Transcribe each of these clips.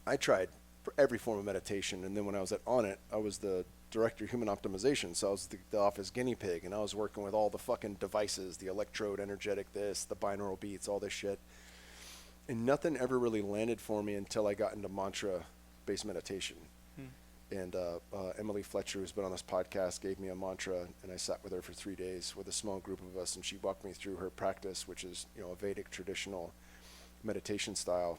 I tried every form of meditation, and then when I was on it, I was the director of human optimization, so I was the office guinea pig, and I was working with all the fucking devices, the electrode, energetic this, the binaural beats, all this shit. And nothing ever really landed for me until I got into mantra-based meditation. And Emily Fletcher, who's been on this podcast, gave me a mantra, and I sat with her for 3 days with a small group of us, and she walked me through her practice, which is, a Vedic traditional meditation style.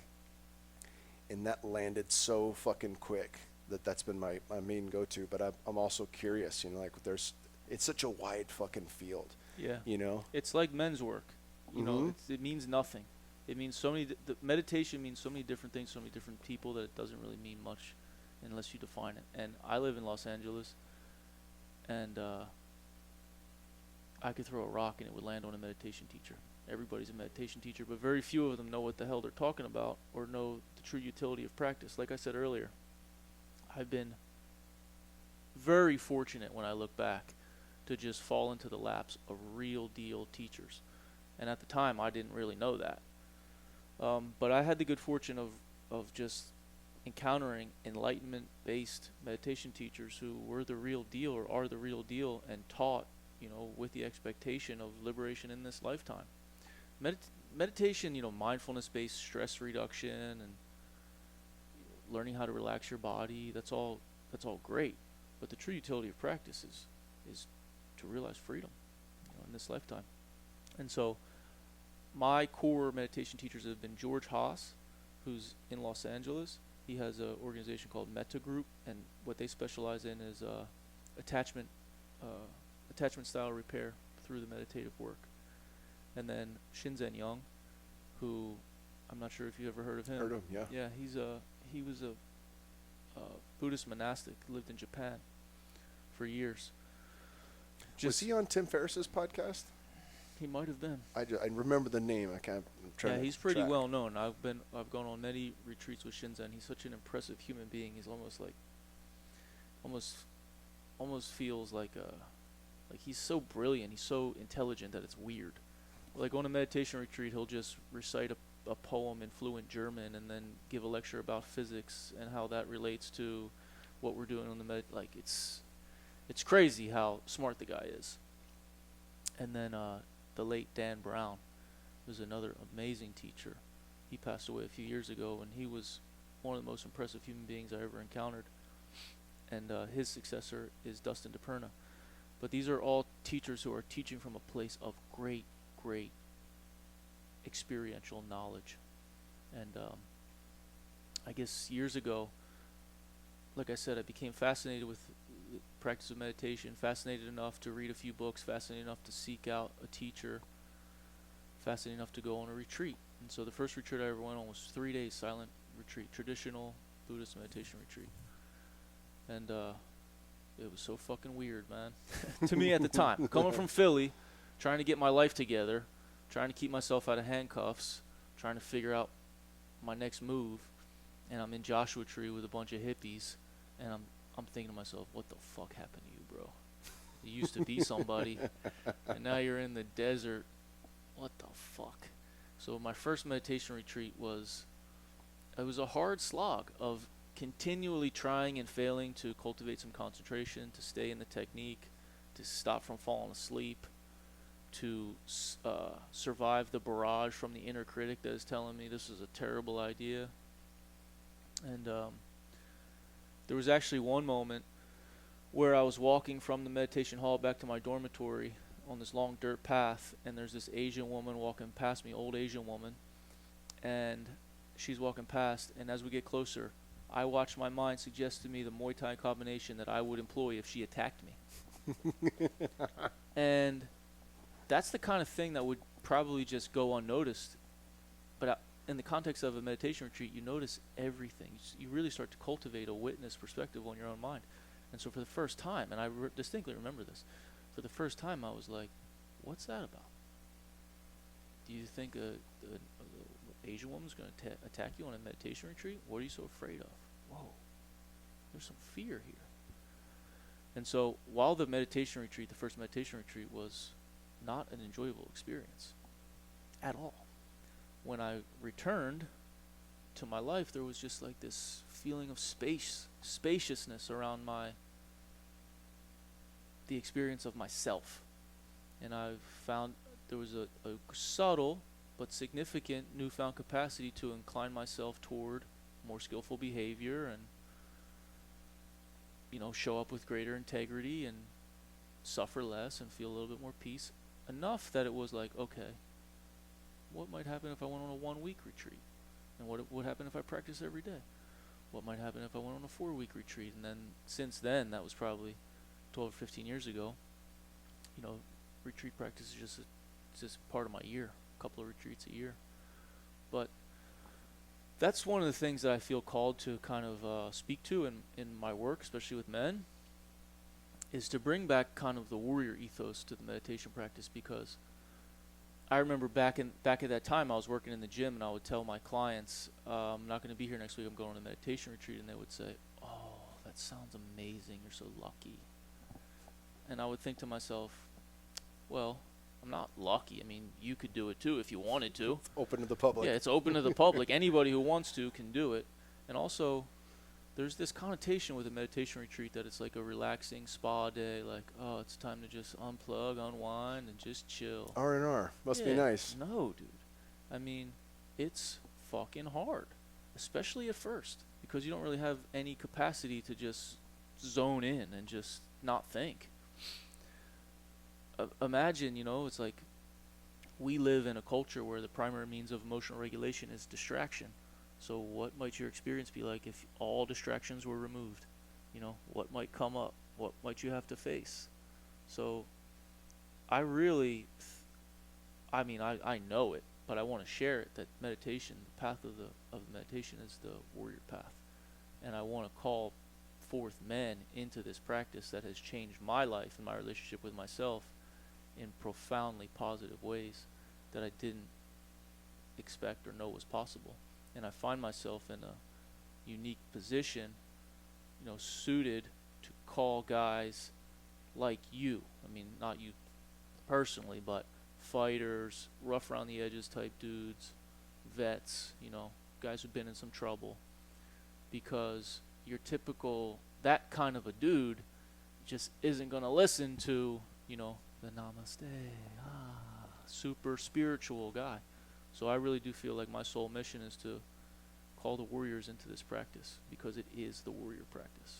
And that landed so fucking quick that's been my main go-to. But I'm also curious, it's such a wide fucking field. Yeah. It's like men's work. It means nothing. It means so many. The meditation means so many different things, so many different people, that it doesn't really mean much unless you define it. And I live in Los Angeles, and I could throw a rock and it would land on a meditation teacher. Everybody's a meditation teacher, but very few of them know what the hell they're talking about or know the true utility of practice. Like I said earlier, I've been very fortunate when I look back to just fall into the laps of real deal teachers. And at the time, I didn't really know that. But I had the good fortune of just encountering enlightenment-based meditation teachers who were the real deal or are the real deal and taught, with the expectation of liberation in this lifetime. Meditation, mindfulness-based stress reduction and learning how to relax your body, that's all great. But the true utility of practice is to realize freedom in this lifetime. And so my core meditation teachers have been George Haas, who's in Los Angeles. He has an organization called Metta Group, and what they specialize in is attachment style repair through the meditative work. And then Shinzen Young, who I'm not sure if you ever heard of him. Heard of him, yeah. Yeah, he was a Buddhist monastic, lived in Japan for years. Was he on Tim Ferriss's podcast? He might have been. I remember the name. I'm trying to he's pretty track. well known. I've gone on many retreats with Shinzen. He's such an impressive human being. He's almost feels like he's so brilliant. He's so intelligent that it's weird. Like on a meditation retreat, he'll just recite a poem in fluent German and then give a lecture about physics and how that relates to what we're doing on the it's crazy how smart the guy is. And then the late Dan Brown was another amazing teacher. He passed away a few years ago, and he was one of the most impressive human beings I ever encountered. And his successor is Dustin DiPerna. But these are all teachers who are teaching from a place of great, great experiential knowledge. And I guess years ago, like I said, I became fascinated with the practice of meditation, fascinated enough to read a few books, fascinated enough to seek out a teacher, fascinated enough to go on a retreat. And so the first retreat I ever went on was 3 days silent retreat, traditional Buddhist meditation retreat. And it was so fucking weird, man. To me at the time. Coming from Philly, trying to get my life together, trying to keep myself out of handcuffs, trying to figure out my next move, and I'm in Joshua Tree with a bunch of hippies, and I'm thinking to myself, what the fuck happened to you, bro? You used to be somebody, and now you're in the desert. What the fuck? So my first meditation retreat was a hard slog of continually trying and failing to cultivate some concentration, to stay in the technique, to stop from falling asleep, to survive the barrage from the inner critic that is telling me this is a terrible idea. And there was actually one moment where I was walking from the meditation hall back to my dormitory on this long dirt path, and there's this Asian woman walking past me, old Asian woman, and she's walking past, and as we get closer, I watched my mind suggest to me the Muay Thai combination that I would employ if she attacked me. And that's the kind of thing that would probably just go unnoticed. But in the context of a meditation retreat, you notice everything. You really start to cultivate a witness perspective on your own mind. And so for the first time, and I distinctly remember this, for the first time I was like, what's that about? Do you think an Asian woman's going to attack you on a meditation retreat? What are you so afraid of? Whoa, there's some fear here. And so while the meditation retreat, the first meditation retreat, was not an enjoyable experience at all, when I returned to my life, there was just like this feeling of spaciousness around the experience of myself. And I've found there was a subtle but significant newfound capacity to incline myself toward more skillful behavior and, show up with greater integrity and suffer less and feel a little bit more peace. Enough that it was like, okay, what might happen if I went on a 1-week retreat? And what would happen if I practiced every day? What might happen if I went on a 4-week retreat? And then, since then, that was probably 12 or 15 years ago, retreat practice is just part of my year, a couple of retreats a year. But that's one of the things that I feel called to kind of speak to in my work, especially with men, is to bring back kind of the warrior ethos to the meditation practice. Because I remember back at that time, I was working in the gym, and I would tell my clients, I'm not going to be here next week, I'm going on a meditation retreat. And they would say, oh, that sounds amazing, you're so lucky. And I would think to myself, well, I'm not lucky. I mean, you could do it too if you wanted to. It's open to the public. Yeah, it's open to the public. Anybody who wants to can do it. And also, there's this connotation with a meditation retreat that it's like a relaxing spa day, like, oh, it's time to just unplug, unwind, and just chill. R&R. Must be nice. No, dude. I mean, it's fucking hard, especially at first, because you don't really have any capacity to just zone in and just not think. Imagine, it's like we live in a culture where the primary means of emotional regulation is distraction. So what might your experience be like if all distractions were removed? What might come up? What might you have to face? So I really, I know it, but I want to share it, that meditation, the path of the meditation is the warrior path. And I want to call forth men into this practice that has changed my life and my relationship with myself in profoundly positive ways that I didn't expect or know was possible. And I find myself in a unique position, suited to call guys like you. I mean, not you personally, but fighters, rough around the edges type dudes, vets, guys who've been in some trouble. Because your typical, that kind of a dude just isn't going to listen to, the namaste, super spiritual guy. So I really do feel like my soul mission is to call the warriors into this practice, because it is the warrior practice.